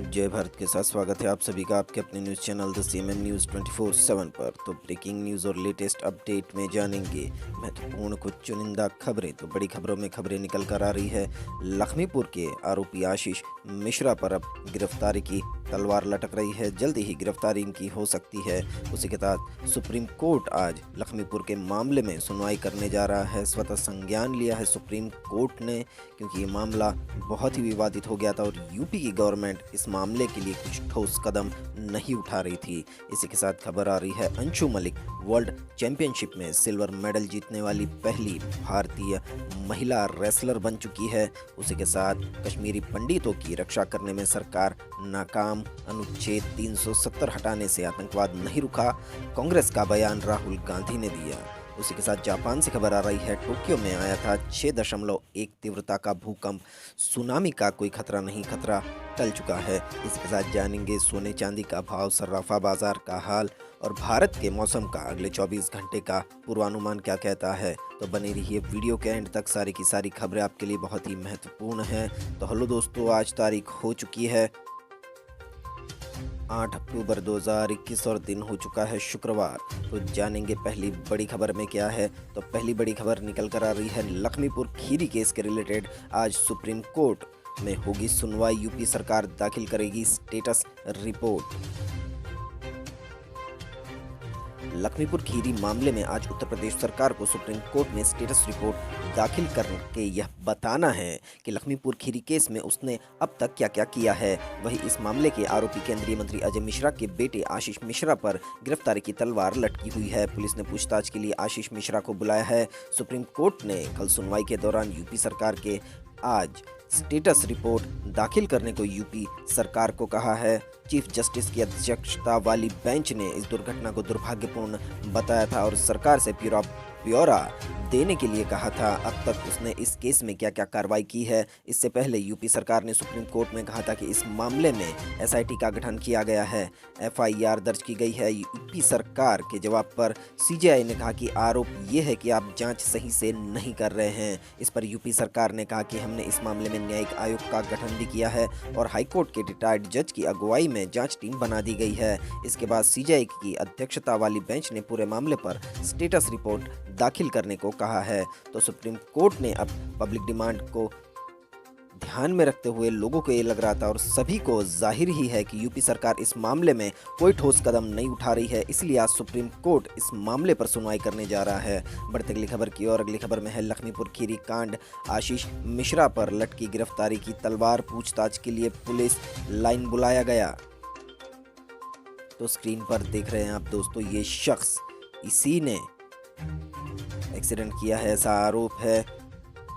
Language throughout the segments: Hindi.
जय भारत के साथ स्वागत है आप सभी का आपके अपने news channel the CMN news 24/7 पर। तो ब्रेकिंग न्यूज़ और लेटेस्ट अपडेट में जानेंगे महत्वपूर्ण कुछ चुनिंदा खबरें। तो बड़ी खबरों में खबरें निकल कर आ रही है। लखीमपुर के आरोपी आशीष मिश्रा पर अब गिरफ्तारी की तलवार लटक रही है। जल्दी ही गिरफ्तारी इनकी हो सकती है। उसी के साथ सुप्रीम कोर्ट आज लखीमपुर के मामले में सुनवाई करने जा रहा है। स्वतः संज्ञान लिया है सुप्रीम कोर्ट ने, क्योंकि ये मामला बहुत ही विवादित हो गया था और यूपी की गवर्नमेंट इस मामले के लिए कुछ ठोस कदम नहीं उठा रही थी। इसी के साथ खबर आ रही है अंशु मलिक वर्ल्ड चैंपियनशिप में सिल्वर मेडल जीतने वाली पहली भारतीय महिला रेसलर बन चुकी है। उसी के साथ कश्मीरी पंडितों की रक्षा करने में सरकार नाकाम, अनुच्छेद 370 हटाने से आतंकवाद नहीं रुका, कांग्रेस का बयान राहुल गांधी ने दिया। उसी के साथ जापान से खबर आ रही है। टोक्यो में आया था 6.1 तीव्रता का भूकंप, सुनामी का कोई खतरा नहीं, खतरा टल चुका है। इसके साथ जानेंगे सोने चांदी का भाव, सर्राफा बाजार का हाल और भारत के मौसम का अगले 24 घंटे का पूर्वानुमान क्या कहता है। तो बने रहिए वीडियो के एंड तक, सारी की सारी खबरें आपके लिए बहुत ही महत्वपूर्ण हैं। तो हेलो दोस्तों, आज तारीख हो चुकी है 8 अक्टूबर 2021 और दिन हो चुका है शुक्रवार। तो जानेंगे पहली बड़ी खबर में क्या है। तो पहली बड़ी खबर निकल कर आ रही है लखीमपुर खीरी केस के रिलेटेड आज सुप्रीम कोर्ट में होगी सुनवाई। यूपी सरकार दाखिल करेगी स्टेटस रिपोर्ट। लखीमपुर खीरी मामले में आज उत्तर प्रदेश सरकार को सुप्रीम कोर्ट में स्टेटस रिपोर्ट दाखिल करके यह बताना है कि लखीमपुर खीरी केस में उसने अब तक क्या क्या किया है। वहीं इस मामले के आरोपी केंद्रीय मंत्री अजय मिश्रा के बेटे आशीष मिश्रा पर गिरफ्तारी की तलवार लटकी हुई है। पुलिस ने पूछताछ के लिए आशीष मिश्रा को बुलाया है। सुप्रीम कोर्ट ने कल सुनवाई के दौरान यूपी सरकार के आज स्टेटस रिपोर्ट दाखिल करने को यूपी सरकार को कहा है। चीफ जस्टिस की अध्यक्षता वाली बेंच ने इस दुर्घटना को दुर्भाग्यपूर्ण बताया था और सरकार से ब्यौरा देने के लिए कहा था। अब तक उसने इस केस में क्या क्या कार्रवाई की है। इससे पहले यूपी सरकार ने सुप्रीम कोर्ट में कहा था कि इस मामले में एसआईटी का गठन किया गया है, एफआईआर दर्ज की गई है। यूपी सरकार के जवाब पर सीजेआई ने कहा कि आरोप ये है कि आप जांच सही से नहीं कर रहे हैं। इस पर यूपी सरकार ने कहा कि हमने इस मामले में न्यायिक आयोग का गठन भी किया है और हाईकोर्ट के रिटायर्ड जज की अगुवाई में जांच टीम बना दी गई है। इसके बाद सीजेआई की अध्यक्षता वाली बेंच ने पूरे मामले पर स्टेटस रिपोर्ट दाखिल करने को कहा है। तो सुप्रीम कोर्ट ने अब पब्लिक डिमांड को ध्यान में रखते हुए लोगों को ये लग रहा था और सभी को जाहिर ही है कि यूपी सरकार इस मामले में कोई ठोस कदम नहीं उठा रही है, इसलिए आज सुप्रीम कोर्ट इस मामले पर सुनवाई करने जा रहा है। बढ़ते अगली खबर की ओर। अगली खबर में है लखीमपुर खीरी कांड, आशीष मिश्रा पर लटकी गिरफ्तारी की तलवार, पूछताछ के लिए पुलिस लाइन बुलाया गया। तो स्क्रीन पर देख रहे हैं आप दोस्तों, ये शख्स इसी ने एक्सीडेंट किया है, ऐसा आरोप है।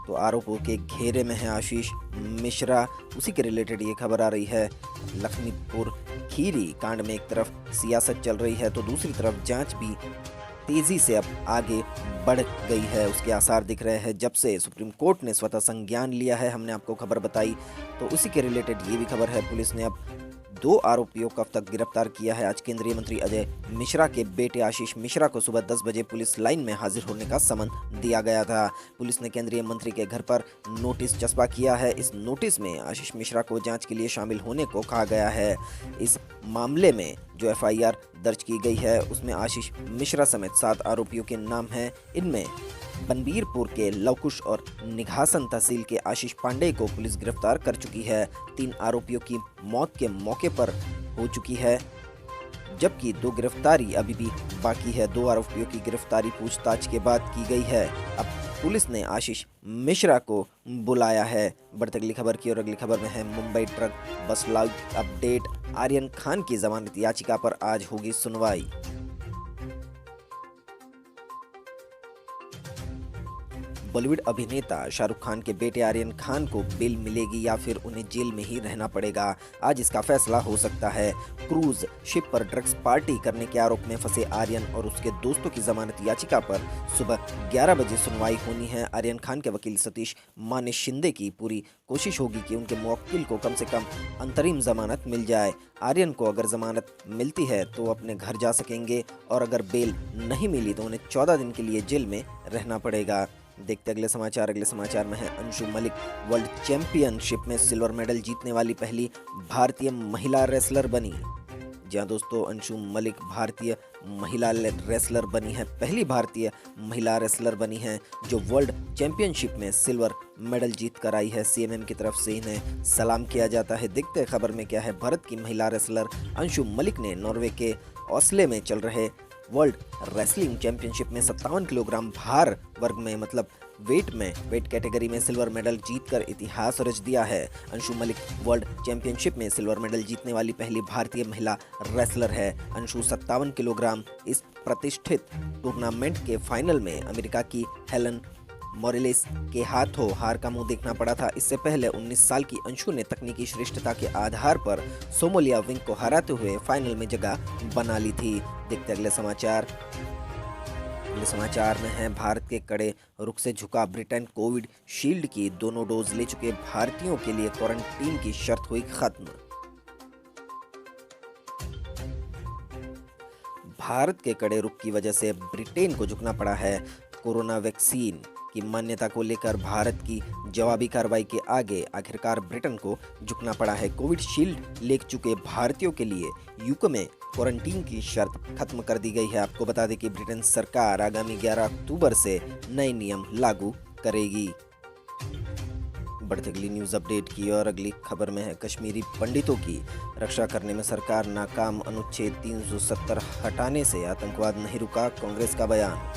तो आरोपों के घेरे में है आशीष मिश्रा। उसी के रिलेटेड ये खबर आ रही है। लखीमपुर खीरी कांड में एक तरफ सियासत चल रही है तो दूसरी तरफ जांच भी तेजी से अब आगे बढ़ गई है, उसके आसार दिख रहे हैं। जब से सुप्रीम कोर्ट ने स्वतः संज्ञान लिया है, हमने आपको खबर बताई, तो उसी के रिलेटेड ये भी खबर है। पुलिस ने अब 2 आरोपियों को अब तक गिरफ्तार किया है। आज केंद्रीय मंत्री अजय मिश्रा के बेटे आशीष मिश्रा को सुबह 10 बजे पुलिस लाइन में हाजिर होने का समन दिया गया था। पुलिस ने केंद्रीय मंत्री के घर पर नोटिस चस्पा किया है। इस नोटिस में आशीष मिश्रा को जांच के लिए शामिल होने को कहा गया है। इस मामले में जो एफआईआर दर्ज की गई है उसमें आशीष मिश्रा समेत 7 आरोपियों के नाम हैं। इनमें बनबीरपुर के लवकुश और निघासन तहसील के आशीष पांडे को पुलिस गिरफ्तार कर चुकी है। 3 आरोपियों की मौत के मौके पर हो चुकी है, जबकि 2 गिरफ्तारी अभी भी बाकी है। 2 आरोपियों की गिरफ्तारी पूछताछ के बाद की गई है। अब पुलिस ने आशीष मिश्रा को बुलाया है। बढ़ती अगली खबर की और। अगली खबर में है Mumbai drug bust live update, Aryan Khan की जमानत याचिका पर आज होगी सुनवाई। बॉलीवुड अभिनेता शाहरुख खान के बेटे आर्यन खान को बेल मिलेगी या फिर उन्हें जेल में ही रहना पड़ेगा, आज इसका फैसला हो सकता है। क्रूज शिप पर ड्रग्स पार्टी करने के आरोप में फंसे आर्यन और उसके दोस्तों की जमानत याचिका पर सुबह 11 बजे सुनवाई होनी है। आर्यन खान के वकील सतीश माने शिंदे की पूरी कोशिश होगी कि उनके मुवक्किल को कम से कम अंतरिम जमानत मिल जाए। आर्यन को अगर जमानत मिलती है तो अपने घर जा सकेंगे और अगर बेल नहीं मिली तो उन्हें 14 दिन के लिए जेल में रहना पड़ेगा। देखते अगले समाचार में है अंशु मलिक वर्ल्ड चैंपियनशिप में सिल्वर मेडल जीतने वाली पहली भारतीय महिला रेसलर बनी। जी हाँ दोस्तों, अंशु मलिक भारतीय महिला रेसलर बनी है, पहली भारतीय महिला रेसलर बनी है जो वर्ल्ड चैंपियनशिप में सिल्वर मेडल जीत कर आई है। सीएमएम की तरफ से इन्हें सलाम किया जाता है। देखते हैं खबर में क्या है। भारत की महिला रेसलर अंशु मलिक ने नॉर्वे के ओस्लो में चल रहे वर्ल्ड रेसलिंग चैंपियनशिप में 57 किलोग्राम भार वर्ग में वेट कैटेगरी में सिल्वर मेडल जीतकर इतिहास रच दिया है। अंशु मलिक वर्ल्ड चैंपियनशिप में सिल्वर मेडल जीतने वाली पहली भारतीय महिला रेसलर है। अंशु 57 किलोग्राम इस प्रतिष्ठित टूर्नामेंट के फाइनल में अमेरिका की हेलन मोरेलिस के हाथों हार का मुंह देखना पड़ा था। इससे पहले 19 साल की अंशु ने तकनीकी श्रेष्ठता के आधार पर सोमोलिया विंग को हराते हुए फाइनल में जगह बना ली थी। देखते अगले समाचार में है भारत के कड़े रुख से झुका ब्रिटेन। कोविड शील्ड की दोनों डोज ले चुके भारतीयों के लिए क्वारंटीन की शर्त हुई खत्म। भारत के कड़े रुख की वजह से ब्रिटेन को झुकना पड़ा है। कोरोना वैक्सीन की मान्यता को लेकर भारत की जवाबी कार्रवाई के आगे आखिरकार ब्रिटेन को झुकना पड़ा है। कोविड शील्ड ले चुके भारतीयों के लिए यूके में क्वारंटीन की शर्त खत्म कर दी गई है। आपको बता दें कि ब्रिटेन सरकार आगामी 11 अक्टूबर से नए नियम लागू करेगी। बढ़ते अगली न्यूज अपडेट की और अगली खबर में है कश्मीरी पंडितों की रक्षा करने में सरकार नाकाम। अनुच्छेद 370 हटाने से आतंकवाद नहीं रुका, कांग्रेस का बयान।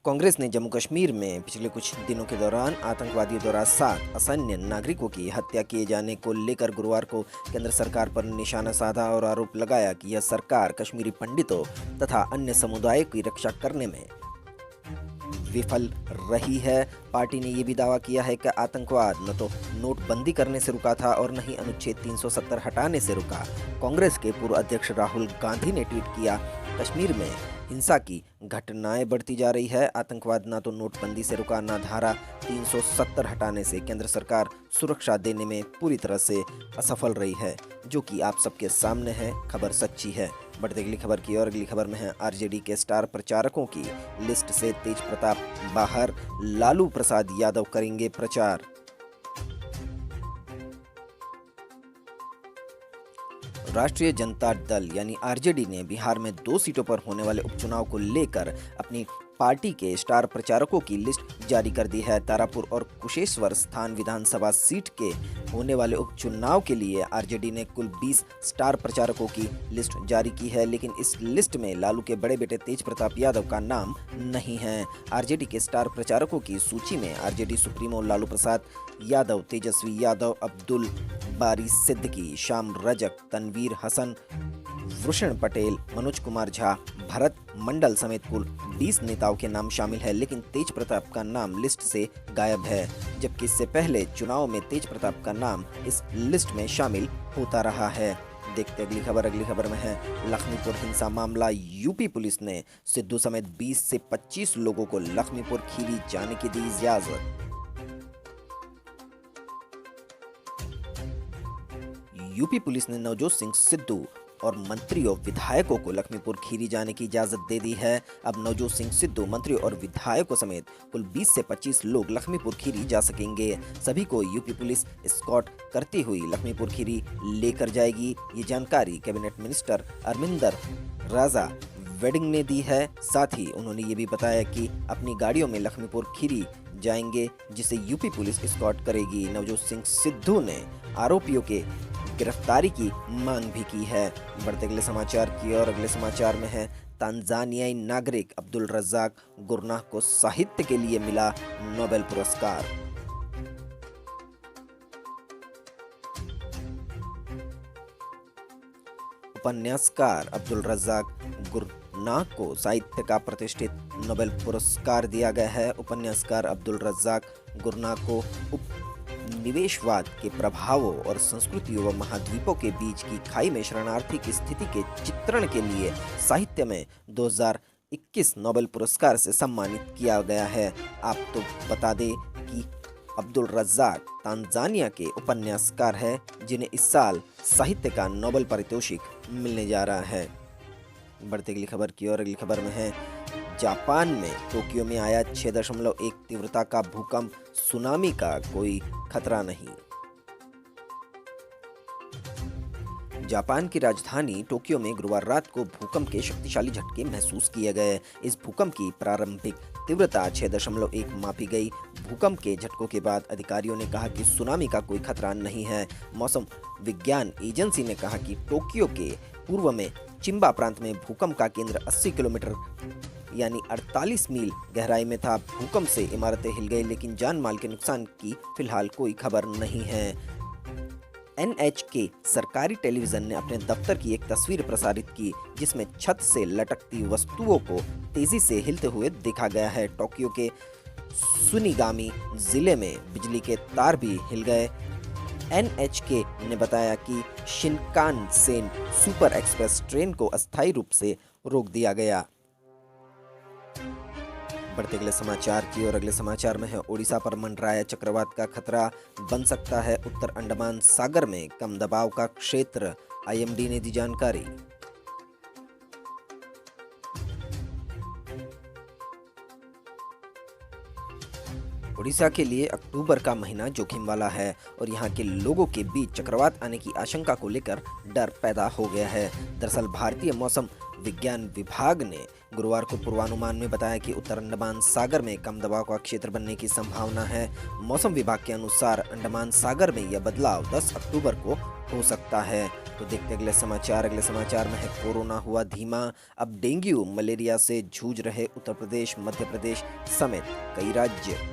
कांग्रेस ने जम्मू कश्मीर में पिछले कुछ दिनों के दौरान आतंकवादियों द्वारा 7 असन्य नागरिकों की हत्या किए जाने को लेकर गुरुवार को केंद्र सरकार पर निशाना साधा और आरोप लगाया कि यह सरकार कश्मीरी पंडितों तथा अन्य समुदायों की रक्षा करने में विफल रही है। पार्टी ने यह भी दावा किया है कि आतंकवाद न तो नोटबंदी करने से रुका था और न ही अनुच्छेद 370 हटाने से रुका। कांग्रेस के पूर्व अध्यक्ष राहुल गांधी ने ट्वीट किया, कश्मीर में हिंसा की घटनाएं बढ़ती जा रही है। आतंकवाद ना तो नोटबंदी से रुका, ना धारा 370 हटाने से। केंद्र सरकार सुरक्षा देने में पूरी तरह से असफल रही है, जो कि आप सबके सामने है। खबर सच्ची है। बढ़ते अगली खबर की और अगली खबर में है आरजेडी के स्टार प्रचारकों की लिस्ट से तेज प्रताप बाहर, लालू प्रसाद यादव करेंगे प्रचार। राष्ट्रीय जनता दल यानी आरजेडी ने बिहार में 2 सीटों पर होने वाले उपचुनाव को लेकर अपनी पार्टी के स्टार प्रचारकों की लिस्ट जारी कर दी है। तारापुर और कुशेश्वर स्थान विधानसभा सीट के होने वाले उपचुनाव के लिए आरजेडी ने कुल 20 स्टार प्रचारकों की लिस्ट जारी की है, लेकिन इस लिस्ट में लालू के बड़े बेटे तेज प्रताप यादव का नाम नहीं है। आरजेडी के स्टार प्रचारकों की सूची में आरजेडी सुप्रीमो लालू प्रसाद यादव, तेजस्वी यादव, अब्दुल बारी सिद्दीकी, श्याम रजक, तनवीर हसन, वृषण पटेल, मनोज कुमार झा, भरत मंडल समेत कुल 20 नेताओं के नाम शामिल है, लेकिन तेज प्रताप का नाम लिस्ट से गायब है, जबकि इससे पहले चुनाव में तेज प्रताप का नाम इस लिस्ट में शामिल होता रहा है। देखते अगली खबर में है लखमीपुर हिंसा मामला। यूपी पुलिस ने सिद्धू समेत 20 से 25 लोगों को लखमीपुर खीरी जाने की दी इजाजत। यूपी पुलिस ने नवजोत सिंह सिद्धू और मंत्री और विधायकों को लखमीपुर खीरी जाने की इजाजत दे दी है। अब नवजोत सिंह सिद्धू, मंत्री और विधायकों समेत कुल 20 से 25 लोग लखमीपुर खीरी जा सकेंगे। सभी को यूपी पुलिस एस्कॉर्ट करती हुई लखमीपुर खीरी लेकर जाएगी। ये जानकारी कैबिनेट मिनिस्टर अरविंदर राजा वेडिंग ने दी है। साथ ही उन्होंने ये भी बताया कि अपनी गाड़ियों में लखमीपुर खीरी जाएंगे, जिसे यूपी पुलिस एस्कॉर्ट करेगी। नवजोत सिंह सिद्धू ने आरोपियों के गिरफ्तारी की मांग भी की है। बढ़ते अगले समाचार की और अगले समाचार में है तांजानियाई नागरिक अब्दुल रज्जाक गुरनाह को साहित्य के लिए मिला नोबेल पुरस्कार। उपन्यासकार अब्दुल रज्जाक गुरनाह को साहित्य का प्रतिष्ठित नोबेल पुरस्कार दिया गया है। उपन्यासकार अब्दुल रज्जाक गुरनाह को निवेशवाद के प्रभावों और संस्कृतियों व महाद्वीपों के बीच की खाई में शरणार्थी की स्थिति के चित्रण के लिए साहित्य में 2021 नोबेल पुरस्कार से सम्मानित किया गया है। आप तो बता दें कि अब्दुल रज्जाक तांजानिया के उपन्यासकार हैं, जिन्हें इस साल साहित्य का नोबेल पारितोषिक मिलने जा रहा है। बढ़ती अगली खबर की और अगली खबर में है जापान में टोक्यो में आया 6.1 तीव्रता का भूकंप, सुनामी का कोई खतरा नहीं। जापान की राजधानी टोक्यो में गुरुवार रात को भूकंप के शक्तिशाली झटके महसूस किए गए। इस भूकंप की प्रारंभिक तीव्रता 6.1 मापी गई। भूकंप के झटकों के बाद अधिकारियों ने कहा कि सुनामी का कोई खतरा नहीं है। मौसम विज्ञान एजेंसी ने कहा कि टोक्यो के पूर्व में चिंबा प्रांत में भूकंप का केंद्र 80 किलोमीटर यानी 48 मील गहराई में था। भूकंप से इमारतें हिल गई, लेकिन जान माल के नुकसान की फिलहाल कोई खबर नहीं है। NHK सरकारी टेलीविजन ने अपने दफ्तर की एक तस्वीर प्रसारित की, जिसमें छत से लटकती वस्तुओं को तेजी से हिलते हुए देखा गया है। टोक्यो के सुनिगामी जिले में बिजली के तार भी हिल गए। NHK ने बताया कि शिनकानसेन सुपर एक्सप्रेस ट्रेन को अस्थायी रूप से रोक दिया गया। बढ़ते अगले समाचार की और अगले समाचार में है ओडिशा पर मंडराया चक्रवात का खतरा, बन सकता है उत्तर अंडमान सागर में कम दबाव का क्षेत्र, IMD ने दी जानकारी। ओडिशा के लिए अक्टूबर का महीना जोखिम वाला है और यहाँ के लोगों के बीच चक्रवात आने की आशंका को लेकर डर पैदा हो गया है। दरअसल भारतीय मौसम विज्ञान विभाग ने गुरुवार को पूर्वानुमान में बताया कि उत्तर अंडमान सागर में कम दबाव का क्षेत्र बनने की संभावना है। मौसम विभाग के अनुसार अंडमान सागर में यह बदलाव 10 अक्टूबर को हो सकता है। तो देखते अगले समाचार में है कोरोना हुआ धीमा, अब डेंगू मलेरिया से जूझ रहे उत्तर प्रदेश, मध्य प्रदेश समेत कई राज्य।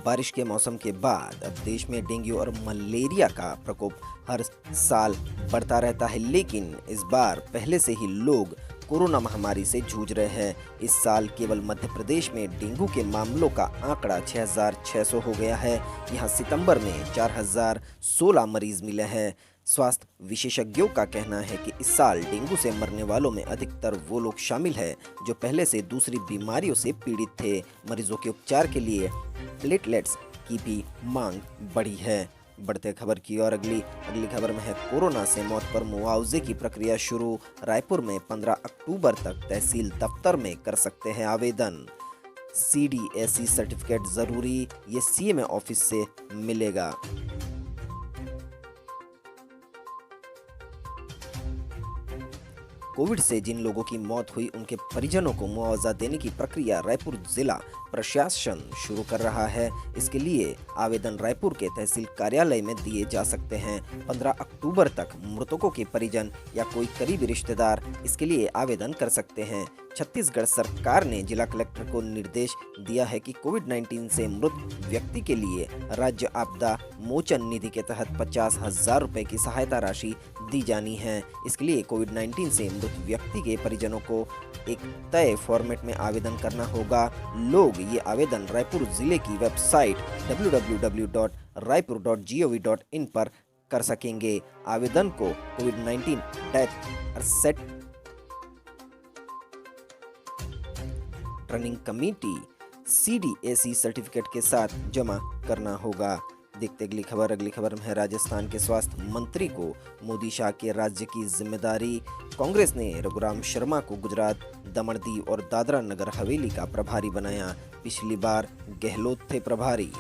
बारिश के मौसम के बाद अब देश में डेंगू और मलेरिया का प्रकोप हर साल बढ़ता रहता है, लेकिन इस बार पहले से ही लोग कोरोना महामारी से जूझ रहे हैं। इस साल केवल मध्य प्रदेश में डेंगू के मामलों का आंकड़ा 6,600 हो गया है। यहाँ सितंबर में 4,016 मरीज मिले हैं। स्वास्थ्य विशेषज्ञों का कहना है कि इस साल डेंगू से मरने वालों में अधिकतर वो लोग शामिल हैं जो पहले से दूसरी बीमारियों से पीड़ित थे। मरीजों के उपचार के लिए प्लेटलेट्स की भी मांग बढ़ी है। बढ़ते खबर की और अगली खबर में है कोरोना से मौत पर मुआवजे की प्रक्रिया शुरू। रायपुर में 15 अक्टूबर तक तहसील दफ्तर में कर सकते हैं आवेदन। CDAC सर्टिफिकेट जरूरी, ये CMA ऑफिस से मिलेगा। कोविड से जिन लोगों की मौत हुई उनके परिजनों को मुआवजा देने की प्रक्रिया रायपुर जिला प्रशासन शुरू कर रहा है। इसके लिए आवेदन रायपुर के तहसील कार्यालय में दिए जा सकते हैं। 15 अक्टूबर तक मृतकों के परिजन या कोई करीबी रिश्तेदार इसके लिए आवेदन कर सकते हैं। छत्तीसगढ़ सरकार ने जिला कलेक्टर को निर्देश दिया है कि कोविड-19 से मृत व्यक्ति के लिए राज्य आपदा मोचन निधि के तहत 50,000 रुपए की सहायता राशि दी जानी है। इसके लिए कोविड-19 से मृत व्यक्ति के परिजनों को एक तय फॉर्मेट में आवेदन करना होगा। लोग ये आवेदन रायपुर जिले की वेबसाइट www.raipur.gov.in पर कर सकेंगे। आवेदन को कोविड-19 death ascertaining committee CDAC certificate के साथ जमा करना होगा। देखते अगली खबर में है राजस्थान के स्वास्थ्य मंत्री को मोदी शाह के राज्य की जिम्मेदारी। कांग्रेस ने रघुराम शर्मा को गुजरात, दमन दीव और दादरा नगर हवेली का प्रभारी बनाया। पिछली बार गहलोत थे प्रभारी।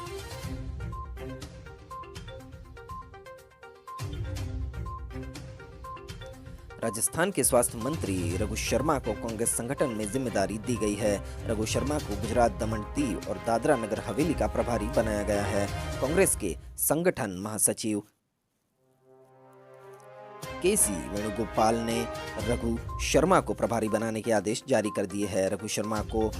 राजस्थान के स्वास्थ्य मंत्री रघु शर्मा को कांग्रेस संगठन में जिम्मेदारी दी गई है। रघु शर्मा को गुजरात, दमन दीव और दादरा नगर हवेली का प्रभारी बनाया गया है। कांग्रेस के संगठन महासचिव KC वेणुगोपाल ने रघु शर्मा को प्रभारी बनाने के आदेश जारी कर दिए हैं। रघु शर्मा को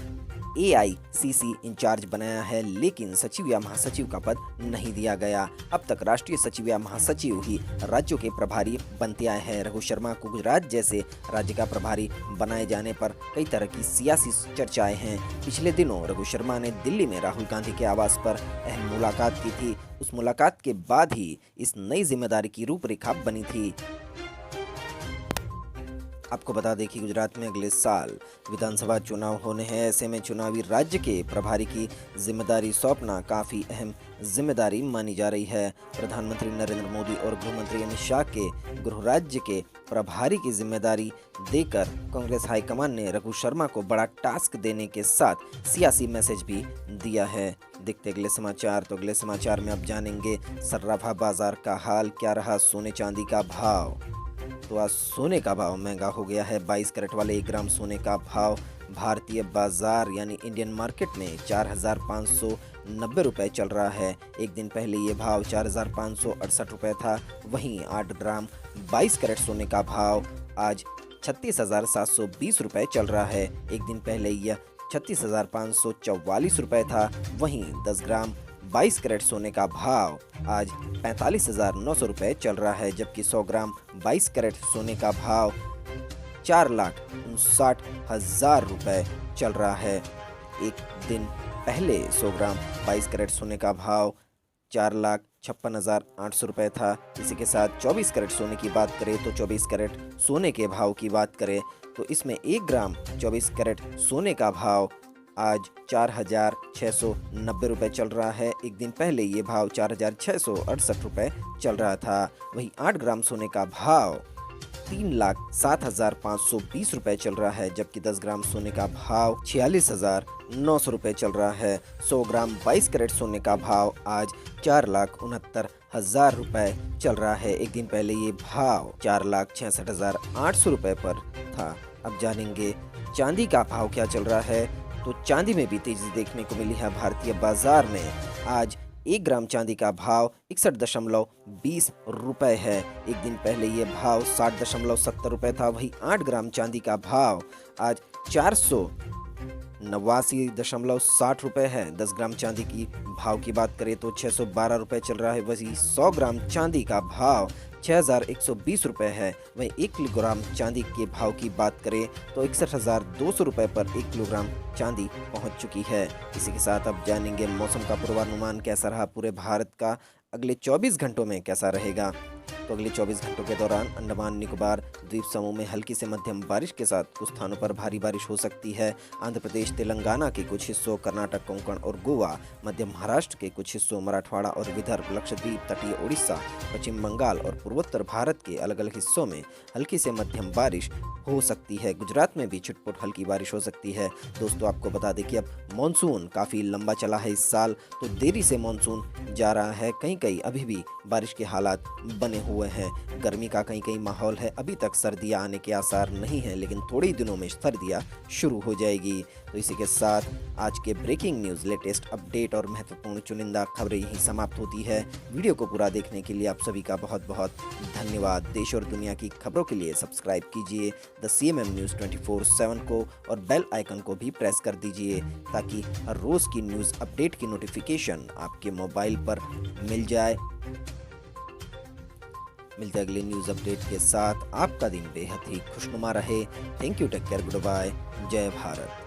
AICC इंचार्ज बनाया है, लेकिन सचिव या महासचिव का पद नहीं दिया गया। अब तक राष्ट्रीय सचिव या महासचिव ही राज्यों के प्रभारी बनते आए हैं। रघु शर्मा को गुजरात जैसे राज्य का प्रभारी बनाए जाने पर कई तरह की सियासी चर्चाएं हैं। पिछले दिनों रघु शर्मा ने दिल्ली में राहुल गांधी के आवास पर अहम मुलाकात की थी। उस मुलाकात के बाद ही इस नई जिम्मेदारी की रूपरेखा बनी थी। आपको बता दें कि गुजरात में अगले साल विधानसभा चुनाव होने हैं। ऐसे में चुनावी राज्य के प्रभारी की जिम्मेदारी सौंपना काफ़ी अहम जिम्मेदारी मानी जा रही है। प्रधानमंत्री नरेंद्र मोदी और गृहमंत्री अमित शाह के गृह राज्य के प्रभारी की जिम्मेदारी देकर कांग्रेस हाईकमान ने रघु शर्मा को बड़ा टास्क देने के साथ सियासी मैसेज भी दिया है। देखते अगले समाचार। तो अगले समाचार में अब जानेंगे सर्राफा बाजार का हाल, क्या रहा सोने चांदी का भाव। तो आज सोने का भाव महंगा हो गया है। 22 कैरेट वाले 1 ग्राम सोने का भाव भारतीय बाजार यानी इंडियन मार्केट में 4,590 रुपये चल रहा है। एक दिन पहले ये भाव 4,568 रुपये था। वहीं 8 ग्राम 22 कैरेट सोने का भाव आज 36,720 रुपये चल रहा है। एक दिन पहले यह 36,544 रुपये था। वहीं 10 ग्राम 22 कैरेट सोने का भाव आज 45,900 रुपये चल रहा है, जबकि 100 ग्राम 22 कैरेट सोने का भाव 4,59,000 रुपये चल रहा है। एक दिन पहले 100 ग्राम 22 कैरेट सोने का भाव 4,56,800 रुपये था। इसी के साथ 24 कैरेट सोने की बात करें तो 24 कैरेट सोने के भाव की बात करें तो इसमें 1 ग्राम 24 कैरेट सोने का भाव आज 4,690 रुपये चल रहा है। एक दिन पहले ये भाव 4,668 रुपये चल रहा था। वहीं 8 ग्राम सोने का भाव 3,07,520 रुपये चल रहा है, जबकि 10 ग्राम सोने का भाव 46,900 रुपये चल रहा है। 100 ग्राम 22 कैरेट सोने का भाव आज 4,69,000 रुपये चल रहा है। एक दिन पहले ये भाव 4,66,800 रुपये पर था। अब जानेंगे चांदी का भाव क्या चल रहा है। तो चांदी में भी तेजी देखने को मिली है। भारतीय बाजार में आज 1 ग्राम चांदी का भाव 61.20 रुपये है। एक दिन पहले ये भाव 60.70 रुपये था। वहीं 8 ग्राम चांदी का भाव आज 489.60 रुपये है। 10 ग्राम चांदी की भाव की बात करें तो 612 रुपये चल रहा है। वहीं 100 ग्राम चांदी का भाव 6,120 रुपये है। वहीं 1 किलोग्राम चांदी के भाव की बात करें तो 61,200 रुपये पर 1 किलोग्राम चांदी पहुंच चुकी है। इसी के साथ अब जानेंगे मौसम का पूर्वानुमान कैसा रहा पूरे भारत का, अगले 24 घंटों में कैसा रहेगा। तो अगले 24 घंटों के दौरान अंडमान निकोबार द्वीप समूह में हल्की से मध्यम बारिश के साथ कुछ स्थानों पर भारी बारिश हो सकती है। आंध्र प्रदेश, तेलंगाना के कुछ हिस्सों, कर्नाटक, कोंकण और गोवा, मध्य महाराष्ट्र के कुछ हिस्सों, मराठवाड़ा और विदर्भ, लक्षद्वीप, तटीय उड़ीसा, पश्चिम बंगाल और पूर्वोत्तर भारत के अलग अलग हिस्सों में हल्की से मध्यम बारिश हो सकती है। गुजरात में भी छुटपुट हल्की बारिश हो सकती है। दोस्तों आपको बता दें कि अब मॉनसून काफ़ी लंबा चला है इस साल, तो देरी से मॉनसून जा रहा है। कहीं कहीं अभी भी बारिश के हालात बने हुए हैं। गर्मी का कहीं कहीं माहौल है। अभी तक सर्दियां आने के आसार नहीं हैं, लेकिन थोड़े ही दिनों में सर्दियां शुरू हो जाएगी। तो इसी के साथ आज के ब्रेकिंग न्यूज़, लेटेस्ट अपडेट और महत्वपूर्ण चुनिंदा खबरें यहीं समाप्त होती है। वीडियो को पूरा देखने के लिए आप सभी का बहुत बहुत धन्यवाद। देश और दुनिया की खबरों के लिए सब्सक्राइब कीजिए द CMM न्यूज़ 24/7 को और बेल आइकन को भी प्रेस कर दीजिए ताकि हर रोज़ की न्यूज़ अपडेट की नोटिफिकेशन आपके मोबाइल पर मिल जाए। मिलते अगले न्यूज़ अपडेट के साथ। आपका दिन बेहद ही खुशनुमा रहे। Thank you, take care, good bye, Jai Bharat.